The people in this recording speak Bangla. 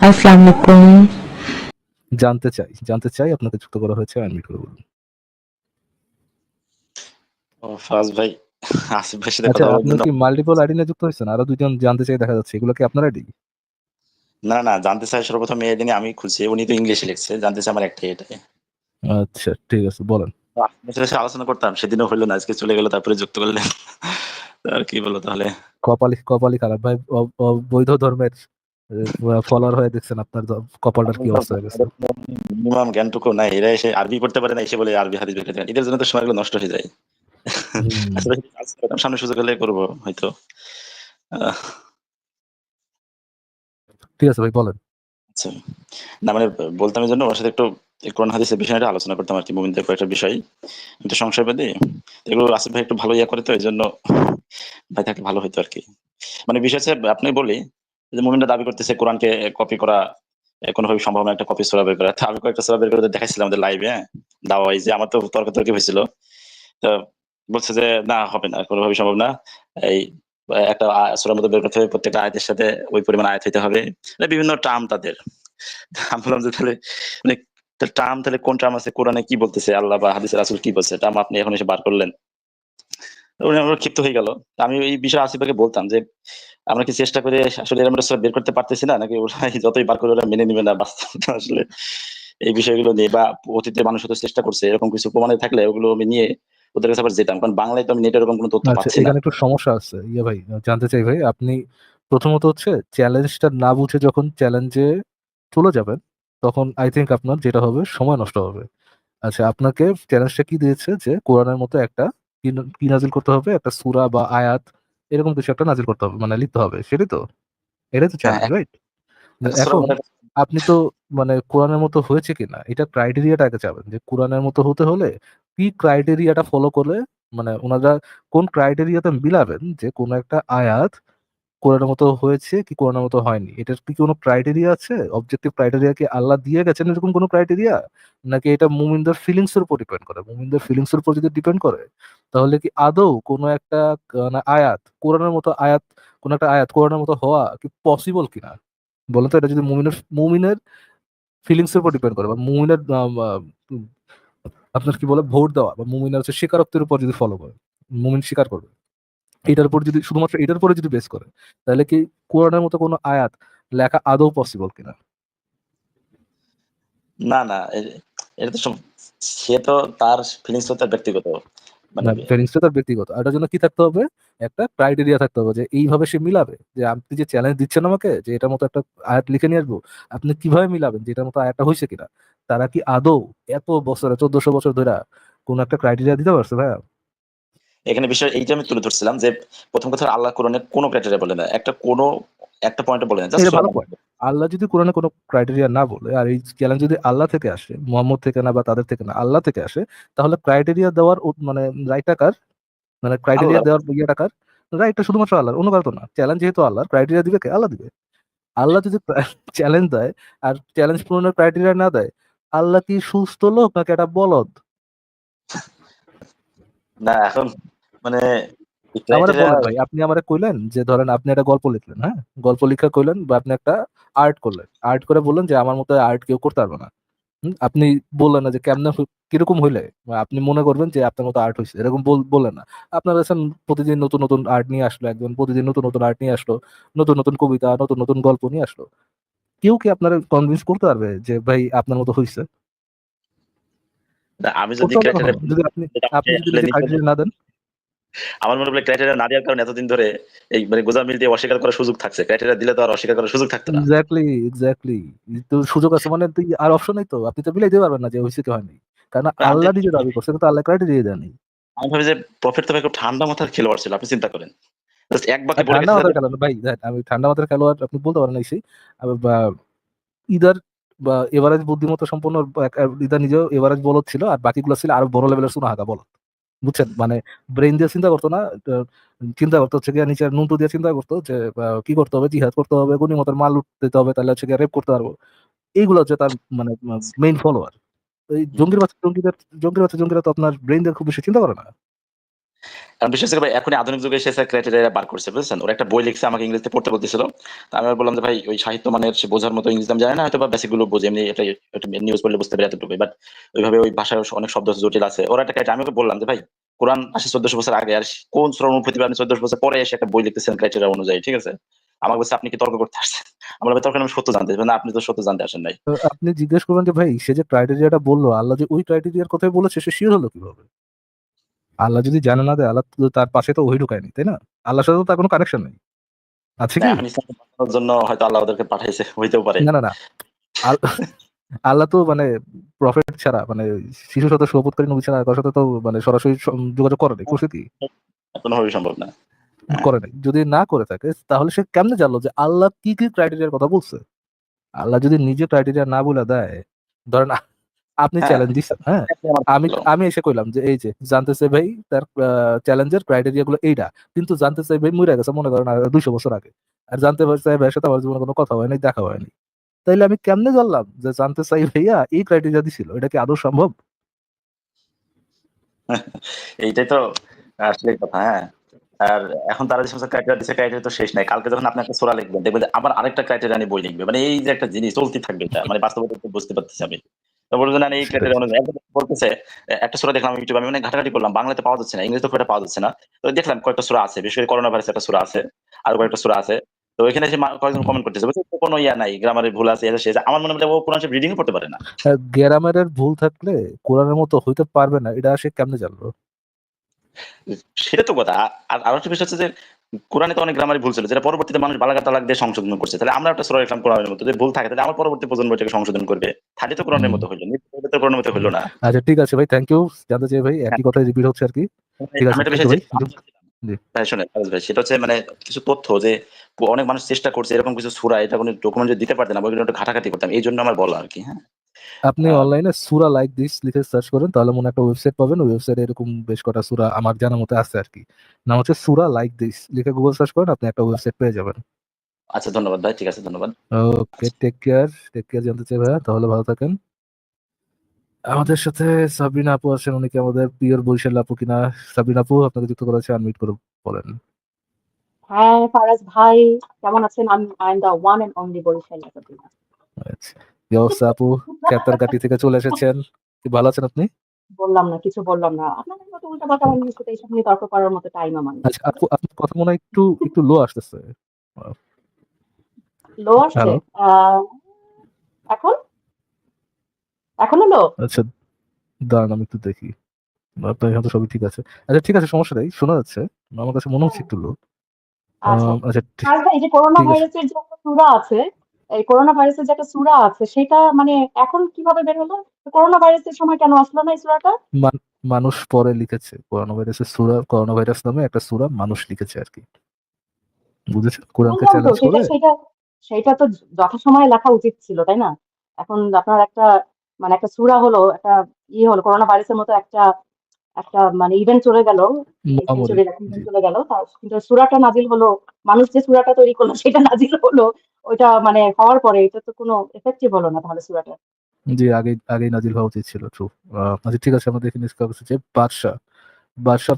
আসসালামু আলাইকুম। জানতে চাই আপনাকে যুক্ত করা হয়েছে, আনমিউট করে বলুন। ও ফারাজ ভাই, আসিফ ভাইয়ের সাথে আচ্ছা, কথা বলার আপনি জন্য। কি মাল্টিপল আইডি নিয়ে যুক্ত হয়েছেন? আরো ২ জন জানতে চাই দেখা যাচ্ছে। এগুলো কি আপনার আইডি? না, জানতে চাই সর্বপ্রথম এই আইডি নিয়ে আমি খুঁজছি। উনি তো ইংলিশে লিখছে। জানতে চাই আমার একটাই এটাই। আচ্ছা, ঠিক আছে, বলেন। তো আপনার সাথে আলোচনা করতাম, সেদিনও হইল না। আজকে চলে গেল, তারপরে যুক্ত করলেন। তো আর কি বলবো তাহলে? কপালই খারাপ ভাই। বৈধ ধর্মের ফলোয়ার হয়ে দেখছেন আপনার কপালটার কি অবস্থা হয়ে গেছে। মিনিমাম জ্ঞানটুকু নাই। এরা এসে আরবি পড়তে পারে না, এসে বলে আরবি হাদিস বের করে দেন। এদের জন্য তো সময়গুলো নষ্ট হয়ে যায়। হুম, আসলে কাজ করতাম, সামনে সুযোগ হলে করবো হয়তো। আহ, ঠিক আছে ভাই, বলেন। আচ্ছা, না মানে বলতাম এই জন্য ওর সাথে একটু এই কোরআন হাদিসের বিষয়টা আলোচনা করতাম আর কি, মুমিনদের কয়েকটা বিষয় একটু সংশয়বাদী, এগুলো আসিফ ভাই একটু ভালো ইয়া করে, তো এই জন্য ভাই থাকলে ভালো হতো আর কি। মানে বিষয় হচ্ছে, আপনি বলি যে মুমিনরা দাবি করতেছে কোরআনকে কপি করা কোনোভাবে সম্ভব না, একটা কপি সূরা বের করা। তো আমি কয়েকটা সূরা বের করে দেখাইছিলাম আমাদের লাইভে, হ্যাঁ, দাওয়াই যে আমার তো তর্কাতর্কি হয়েছিল। তো বলছে যে না, হবে না, কোনোভাবে সম্ভব না। এই একটা সূরার মধ্যে বের করতে হবে, প্রত্যেকটা আয়াতের সাথে ওই পরিমাণ আয়াত হইতে হবে। মানে বিভিন্ন টার্ম তাদের। আমি বললাম যে তাহলে মানে টার্ম, তাহলে কোন টার্ম আছে কোরআনে, কি বলতেছে আল্লাহ বা হাদিসে রাসূল কি বলছে, টার্ম আপনি এখন এসে বার করলেন। তো উনি আমার ক্ষিপ্ত হয়ে গেল। তা আমি এই বিষয়ে আসিফকে বলতাম যে আমরা কি চেষ্টা করে আসলে এরকম একটা বের করতে পারতেছি না, নাকি ওরা যতই বার করে ওরা মেনে নিবে না বাস্তবতা আসলে এই বিষয়গুলো নিয়ে, বা অতীতে মানুষ হয়তো চেষ্টা করছে, এরকম কিছু প্রমাণে থাকলে ওগুলো আমি নিয়ে ওদের কাছে আবার যেতাম, কারণ বাংলায় তো আমি নেটে এরকম কোনো তথ্য আচ্ছা, পাচ্ছি না। এখানে একটু সমস্যা আছে। ভাই, জানতে চাই ভাই, আপনি প্রথমত হচ্ছে চ্যালেঞ্জটা না বুঝে যখন চ্যালেঞ্জে চলে যাবেন, তখন আই থিংক আপনার যেটা হবে সময় নষ্ট হবে। আচ্ছা, আপনাকে চ্যালেঞ্জটা কি দিয়েছে যে কোরআনের মতো একটা কি নাজিল করতে হবে, একটা সূরা বা আয়াত এরকম কিছু একটা নাজিল করতে হবে, মানে লিখতে হবে, সেটাই তো? এটাই তো হ্যাঁ, চ্যালেঞ্জ, রাইট? একটা সূরার এখন মধ্যে আপনি তো মানে কোরআনের মতো হয়েছে কিনা এটা ক্রাইটেরিয়াটা আগে চাবেন, যে কোরআনের মতো হতে হলে কি ক্রাইটেরিয়াটা ফলো করলে, মানে ওনারা কোন ক্রাইটেরিয়াতে মিলাবেন যে কোন একটা আয়াত কোরআনের মতো হয়েছে কি কোরআনের মতো হয়নি, এটার কি কোনো ক্রাইটেরিয়া আছে? অবজেক্টিভ ক্রাইটেরিয়া কি আল্লাহ দিয়ে গেছেন এরকম কোনো ক্রাইটেরিয়া, নাকি এটা মুমিনদের ফিলিংস এর উপর ডিপেন্ড করে? মুমিনদের ফিলিংস এর উপর যদি ডিপেন্ড করে, তাহলে কি আদৌ কোনো একটা মানে আয়াত কোরআনের মতো আয়াত, কোন একটা আয়াত কোরআনের মতো হওয়া কি পসিবল কিনা? বলেন তো, এটা যদি মুমিনের মুমিনের ফিলিংস এর উপর ডিপেন্ড করে, বা মুমিনের উম, আপনার কি বলে ভোট দেওয়া, বা মুমিনের হচ্ছে স্বীকারোক্তির উপর যদি ফলো করে, মুমিন স্বীকার করবে, এটার উপর যদি শুধুমাত্র এটার উপরে যদি বেস করে, তাহলে কি কোরআনের মতো কোনো আয়াত লেখা আদৌ পসিবল কিনা? না, এটা তো সে তো তার ফিলিংস তো তার ব্যক্তিগত, মানে না, ফিলিংসটা তার ব্যক্তিগত। আর এটার জন্য কি থাকতে হবে? একটা ক্রাইটেরিয়া থাকতে হবে যে এইভাবে সে মিলাবে, যে আপনি যে চ্যালেঞ্জ দিচ্ছেন আমাকে যে এটার মতো একটা আয়াত লিখে নিয়ে আসবো, আপনি কিভাবে মিলাবেন যে এটার মতো আয়াতটা হয়েছে কিনা? তারা কি আদৌ এত বছরে ১৪০০ বছর ধরে কোন একটা ক্রাইটেরিয়া দিতে পারছে ভাইয়া? এখানে বিষয় এইটা আমি তুলে ধরছিলাম যে প্রথম কথা, আল্লাহ কোরআনে কোনো ক্রাইটেরিয়া বলে না, একটা পয়েন্টে বলে না, জাস্ট এটা সূরা ভালো পয়েন্ট। নাম। আল্লাহ যদি কোরআনে কোনো ক্রাইটেরিয়া না বলে, আর এই চ্যালেঞ্জ যদি আল্লাহ থেকে আসে, মুহাম্মদ থেকে না বা তাদের থেকে না, আল্লাহ থেকে আসে, তাহলে ক্রাইটেরিয়া দেওয়ার মানে রাইটটা কার? মানে ক্রাইটেরিয়া আল্লাহ দেওয়ার ইয়েটা কার? রাইটটা শুধুমাত্র আল্লাহর, অন্য কারো তো না। চ্যালেঞ্জ যেহেতু আল্লাহর, ক্রাইটেরিয়া দিবে কে? আল্লাহ দিবে। আল্লাহ যদি চ্যালেঞ্জ দেয় আর চ্যালেঞ্জ পূরণের ক্রাইটেরিয়া না দেয়, আল্লাহ কি সুস্থ লোক নাকি একটা বলদ? না এখন মানে আমারে ক্রাইটেরিয়া। বলেন ভাই, আপনি আমারে কইলেন যে ধরেন আপনি একটা গল্প লিখলেন, হ্যাঁ? গল্প লিখা কইলেন, বা আপনি একটা আর্ট করলেন। আর্ট করে বললেন যে আমার মতো আর্ট কেউ করতে পারবে না। আপনি বললেন না যে কেমনে কিরকম হইলে আপনি মনে করবেন যে আপনার মতো আর্ট হইছে। এরকম বললেন না। আপনার কাছে প্রতিদিন নতুন, নতুন আর্ট নিয়ে আসলো একজন, প্রতিদিন নতুন, নতুন আর্ট নিয়ে আসলো, নতুন, নতুন কবিতা, নতুন, নতুন গল্প নিয়ে আসলো। কেউ কি আপনারে কনভিন্স করতে পারবে যে ভাই আপনার মতো হইছে? আমি যদি করতে পারবে কখনো? ক্রাইটেরিয়া যদি আপনি আপনি যদি আসলে নিজে ক্রাইটেরিয়া না দেন? আমার মনে হয় ক্রাইটেরিয়া না দেওয়ার কারণে এতদিন ধরে এই মানে গোজামিল দিয়ে অস্বীকার করার সুযোগ থাকছে, ক্রাইটেরিয়া দিলে তো আর অস্বীকার করার সুযোগ থাকতো না। Exactly, exactly. তো সুযোগ আছে মানে তুই আর অপশন নাই তো। আপনি তো মিলাইতে পারবেন না যে হইছে কি হয়নি। কারণ আমি আল্লাহ নিজে তো- দাবি করছে, কিন্তু আল্লাহ ক্রাইটেরিয়া দেয়নি। আমি ভাবি যে প্রফেট তো ভাই খুব ঠান্ডা মাথার খেলোয়াড় ছিল, আপনি চিন্তা করেন, জাস্ট এক বাক্যে আর বলে ঠান্ডা গেছে মাথার যে খেলোয়াড় না ভাই, দেখ, আমি ঠান্ডা মাথার খেলোয়াড় আপনি বলতে পারেন নাই সেই। বা ইদার বা এভারেজ বুদ্ধিমত্তা সম্পন্ন, ইদার নিজেও এভারেজ বলদ ছিল, আর বাকিগুলো ছিল আরো বড় লেভেলের সুনাহাগা বলদ। বুঝছেন? মানে ব্রেইন দিয়ে চিন্তা করতো না। চিন্তা করতো হচ্ছে গিয়ে নিচের নুনটু দিয়ে চিন্তা করতো যে কি করতে হবে, জিহাদ করতে হবে, গনিমতের মাল লুট দিতে হবে, তাহলে হচ্ছে গিয়ে রেপ করতে পারবো। এইগুলো হচ্ছে তার মানে মেইন ফলোয়ার। এই হুম, জঙ্গির বাচ্চা জঙ্গিরা তো আপনার ব্রেইন দিয়ে খুব বেশি চিন্তা করে না। কারণ বিশেষ করে ভাই এখনই আধুনিক যুগে এসে ক্রাইটেরিয়া বার করছে, বুঝছেন? ওরা একটা বই লিখছে, আমাকে ইংরেজিতে পড়তে বলতেছিল। তো আমি বললাম যে ভাই ওই সাহিত্য মানের সে বোঝার মতো ইংরেজি আমি জানি না, হয়তো বা বেসিক গুলো বুঝি, এমনি এটা নিউজ পড়লে বুঝতে পারি এতটুকুই। বাট ওইভাবে ওই ভাষায় অনেক শব্দ জটিল আছে। ওরা একটা ক্রাইটেরিয়া, আমি ওকে বললাম যে ভাই কোরআন আসে 1400 বছর আগে, আর কোন সূরার অনুভূতি আপনি 1400 বছর পরে এসে একটা বই লিখতেছেন ক্রাইটেরিয়া অনুযায়ী, ঠিক আছে? আমাকে বলছে আপনি কি তর্ক করতে আসছেন? আমরা তর্ক আমি সত্য জানতে চাই। না, আপনি তো সত্য জানতে আসেন নাই। তো আপনি জিজ্ঞেস করবেন যে ভাই সে যে ক্রাইটেরিয়াটা বললো, আল্লাহ যে ওই ক্রাইটেরিয়ার কথাই বলেছে, সে শিওর হলো কিভাবে? আল্লাহ যদি জানে না দেয়, আল্লাহ তো তার পাশে তো ওহি ঢুকায়নি, তাই না? আল্লাহর সাথে তো তার কোনো কানেকশন নেই, আছে না, কি? এখন ইসলাম বাঁচানোর জন্য হয়তো আল্লাহ ওদেরকে পাঠাইছে, হইতেও পারে। না না না, আল- আল্লাহ তো মানে প্রফেট ছাড়া, মানে শিশুর সাথে শপথকারী নবী ছাড়া কারোর সাথে তো মানে সরাসরি যোগাযোগ করে নাই, করছে কি? কোনোভাবেই সম্ভব না। হ্যাঁ। করে নাই। যদি না করে থাকে তাহলে সে কেমনে জানলো যে আল্লাহ কি কি ক্রাইটেরিয়ার কথা বলছে? আল্লাহ যদি নিজে ক্রাইটেরিয়া না বলে দেয়, ধরেন আপনি হ্যাঁ, চ্যালেঞ্জ দিচ্ছেন, হ্যাঁ, আমার আমি ভালো। আমি এসে কইলাম যে এই যে জানতে চাই ভাই তার চ্যালেঞ্জের ক্রাইটেরিয়া গুলো এইটা, কিন্তু জানতে চাই ভাই মরে গেছে মনে করেন 200 বছর আগে, আর জানতে চাই ভাইয়ের সাথে আমার জীবনে কোনো কথা হয়নি, দেখা হয়নি, তাইলে আমি কেমনে জানলাম যে জানতে চাই ভাইয়া এই ক্রাইটেরিয়া দিছিল? এটা কি আদৌ সম্ভব? এইটাই তো আসলে কথা, হ্যাঁ। আর এখন তারা যে সমস্ত ক্রাইটেরিয়া দিচ্ছে, ক্রাইটেরিয়া তো শেষ নাই। কালকে যখন আপনি একটা সূরা লিখবেন, দেখবেন যে আবার আরেকটা ক্রাইটেরিয়া নিয়ে বই লিখবে। মানে এই যে একটা জিনিস চলতেই থাকবে, এটা মানে বাস্তবতা তো বুঝতে পারতেছি আমি। তো বলবেন না এই সেটাই ক্রাইটেরিয়া অনুযায়ী সেটাই। একজন বলতেছে, একটা সূরা দেখলাম ইউটিউবে, আমি মানে ঘাটাঘাটি করলাম, বাংলাতে পাওয়া যাচ্ছে না, ইংরেজিতে খুব একটা পাওয়া যাচ্ছে না। তো দেখলাম কয়েকটা সূরা আছে, বিশেষ করে করোনা ভাইরাস একটা সূরা আছে, আরো কয়েকটা সূরা আছে। তো ওইখানে এসে কয়েকজন হুম। কমেন্ট করতেছে, বলছে কোনো ইয়া নাই, গ্রামারের ভুল আছে, এটা সে আমার মনে হয় ও কোরআন শরীফ রিডিংও পড়তে পারে না। গ্রামারের ভুল থাকলে কোরআনের মতো হইতে পারবে না, এটা সে কেমনে জানলো? সেটা তো কথা। আর আরো একটা বিষয় হচ্ছে যে কোরআনে তো অনেক গ্রামারে ভুল ছিল, যেটা পরবর্তীতে মানুষ বালাগাত তালাক দিয়ে সংশোধন করছে। তাহলে আমরা একটা সূরা ইসলাম কোরআনের মতো যদি ভুল থাকে, তাহলে আমার পরবর্তী প্রজন্ম এটাকে সংশোধন করবে। তাহলে তো কোরআনের হুম। মতো হইল, নিশ্চিত তো কোরআনের মতো হুম। হইল না। আচ্ছা ঠিক আছে ভাই, থ্যাংক ইউ। জানতে চাই ভাই, হ্যাঁ, একই কথাই রিপিট হচ্ছে আর কি। ঠিক আমি আছে, একটা থ্যাংক বিষয় ইউ যে ভাই। জি। ভাই শোনেন ফারাজ ভাই, সেটা হচ্ছে মানে কিছু তথ্য যে অনেক মানুষ চেষ্টা করছে এরকম কিছু সূরা, এটা কোনো ডকুমেন্ট যদি দিতে পারতেন না, ওইগুলো একটু ঘাটাঘাটি করতাম। এইজন্য আমার বলা আরকি, হ্যাঁ। আপনি আ অনলাইনে সূরা লাইক দিস লিখে সার্চ করেন, তাহলে মনে একটা ওয়েবসাইট পাবেন। ওই ওয়েবসাইটে এরকম বেশ কটা সূরা আমার জানা মতে আছে আর কি। নাম হচ্ছে সূরা লাইক দিস, লিখে গুগল সার্চ করেন, আপনি একটা ওয়েবসাইট পেয়ে যাবেন। আচ্ছা ধন্যবাদ ভাই। ঠিক আছে, ধন্যবাদ। ওকে, আচ্ছা। Take care. টেক কেয়ার জানতে চাই ভাইয়া, তাহলে ভালো থাকেন। আমাদের সাথে সাবিনা আপু আছেন, উনি কি আমাদের পিওর বরিশাল আপু কিনা? সাবিনা আপু, আপনাকে যুক্ত করা আছে, আনমিউট করে বলেন। হ্যাঁ, ফারাজ ভাই কেমন আছেন? I am the one and only Barisal এতদিন। আচ্ছা, কি অবস্থা আপু? ক্যাতার গাটি থেকে চলে এসেছেন, কি ভালো আছেন আপনি? বললাম না, কিছু বললাম না। আপনাদের মতো উল্টাপাল্টা মানুষের সাথে এইসব নিয়ে তর্ক করার মতো টাইম আমার নেই। আচ্ছা আপু, আপনার কথা মনে হয় একটু একটু লো আসতেছে। লো আসছে? হ্যালো। আহ, এখন এখনো লো? আচ্ছা, দাঁড়ান আমি একটু দেখি। আপনার এখানে তো সবই ঠিক আছে। আচ্ছা ঠিক আছে, সমস্যা নেই, শোনা যাচ্ছে। আমার কাছে মনে হচ্ছে একটু লো। আচ্ছা। আচ্ছা ঠিক, ফারাজ ভাই, এই যে করোনা ঠিক আছে। ভাইরাসের যে একটা সূরা আছে, এই করোনা ভাইরাসের যে একটা সূরা আছে, সেটা মানে এখন কিভাবে বের হলো? করোনা ভাইরাসের সময় কেন আসলো না এই সূরাটা? মানুষ পরে লিখেছে করোনা ভাইরাসের সূরা, করোনা ভাইরাস নামে একটা সূরা মানুষ লিখেছে আর কি, বুঝেছেন, কোরআনকে বুঝলাম তো, চ্যালেঞ্জ সেটা করে। সেটা সেটা তো যথাসময়ে লেখা উচিত ছিল, তাই না? এখন আপনার একটা মানে একটা সূরা হলো, একটা হলো করোনা ভাইরাসের মতো একটা একটা মানে ইভেন্ট চলে গেল, এই মহামারী। সেঞ্চুরির একটা জি। ইভেন্ট চলে গেল, কিন্তু সূরাটা নাজিল হলো, মানুষ যে সূরাটা তৈরি করলো সেটা নাজিল হলো, ওইটা মানে হওয়ার পরে এটা তো কোনো এফেক্টিভ হলো না তাহলে সূরাটা। জি, আগেই আগেই নাজিল হওয়া উচিত ছিল, ট্রু। আচ্ছা ঠিক আছে, আমরা দেখে নিচ্ছি কাগজ যে বাদশা, বাদশা